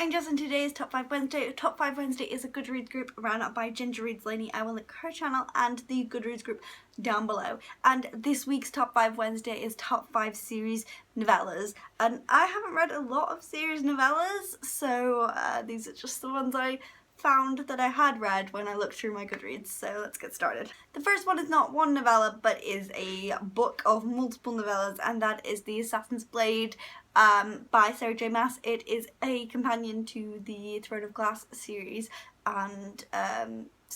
Angels, and today's Top 5 Wednesday. Top 5 Wednesday is a Goodreads group run up by Ginger Reads Lainey. I will link her channel and the Goodreads group down below. And this week's Top 5 Wednesday is Top 5 Series Novellas. And I haven't read a lot of series novellas, so these are just the ones I found that I had read when I looked through my Goodreads, so let's get started. The first one is not one novella, but is a book of multiple novellas, and that is The Assassin's Blade by Sarah J Maas. It is a companion to the Throne of Glass series, and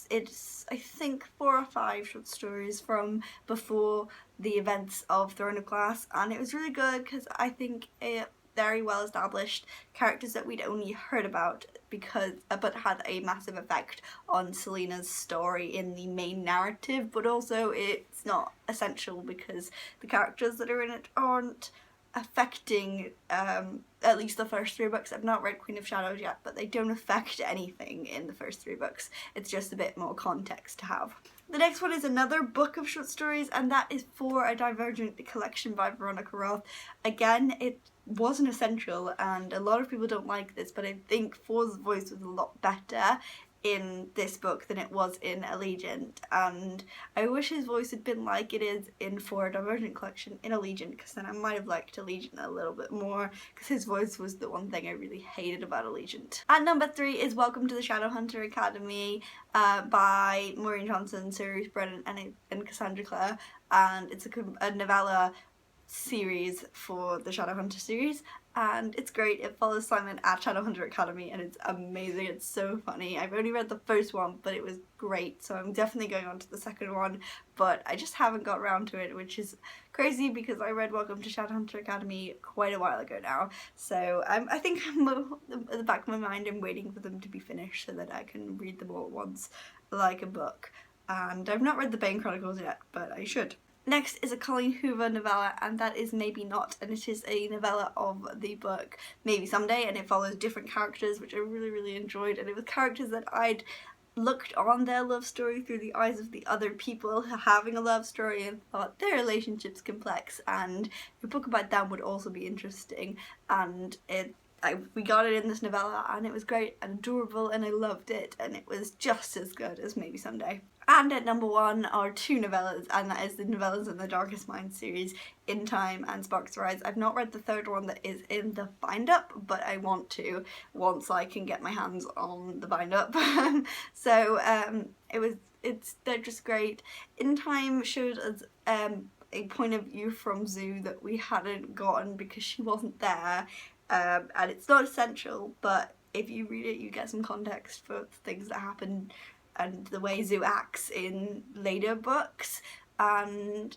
it's, I think, 4 or 5 short stories from before the events of Throne of Glass, and it was really good because I think it very well established characters that we'd only heard about because but had a massive effect on Selena's story in the main narrative, but also it's not essential because the characters that are in it aren't affecting at least the first 3 books. I've not read Queen of Shadows yet, but they don't affect anything in the first 3 books. It's just a bit more context to have. The next one is another book of short stories, and that is For a Divergent collection by Veronica Roth. Again, it wasn't essential, and a lot of people don't like this, but I think For's voice was a lot better in this book than it was in Allegiant, and I wish his voice had been like it is in For a Divergent collection in Allegiant, because then I might have liked Allegiant a little bit more, because his voice was the one thing I really hated about Allegiant. At number 3 is Welcome to the Shadowhunter Academy by Maureen Johnson, Sir Ruth Brennan and Cassandra Clare, and it's a novella series for the Shadowhunter series, and it's great. It follows Simon at Shadowhunter Academy, and it's amazing. It's so funny. I've only read the first one, but it was great, so I'm definitely going on to the second one, but I just haven't got around to it, which is crazy because I read Welcome to Shadowhunter Academy quite a while ago now, so I think I'm at the back of my mind I'm waiting for them to be finished so that I can read them all at once like a book, and I've not read the Bane Chronicles yet, but I should. Next is a Colleen Hoover novella, and that is Maybe Not, and it is a novella of the book Maybe Someday, and it follows different characters, which I really enjoyed, and it was characters that I'd looked on their love story through the eyes of the other people having a love story and thought their relationship's complex, and a book about them would also be interesting, and we got it in this novella, and it was great and adorable, and I loved it, and it was just as good as Maybe Someday. And at number 1 are 2 novellas, and that is the Novellas in the Darkest Mind series, In Time and Sparks Rise. I've not read the 3rd one that is in the bind-up, but I want to once I can get my hands on the bind-up. So they're just great. In Time showed us a point of view from Zoo that we hadn't gotten because she wasn't there, and it's not essential, but if you read it you get some context for things that happen and the way Zoo acts in later books, and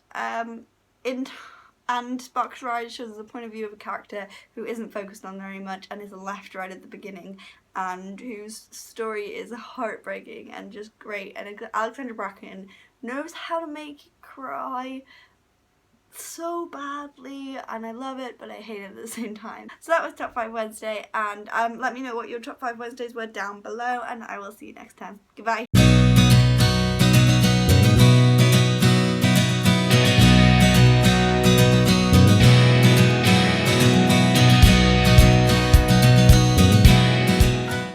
Sparks Rise shows the point of view of a character who isn't focused on very much and is left right at the beginning, and whose story is heartbreaking and just great, and Alexandra Bracken knows how to make you cry so badly, and I love it, but I hate it at the same time. So that was Top 5 Wednesday, and let me know what your Top 5 Wednesdays were down below, and I will see you next time. Goodbye.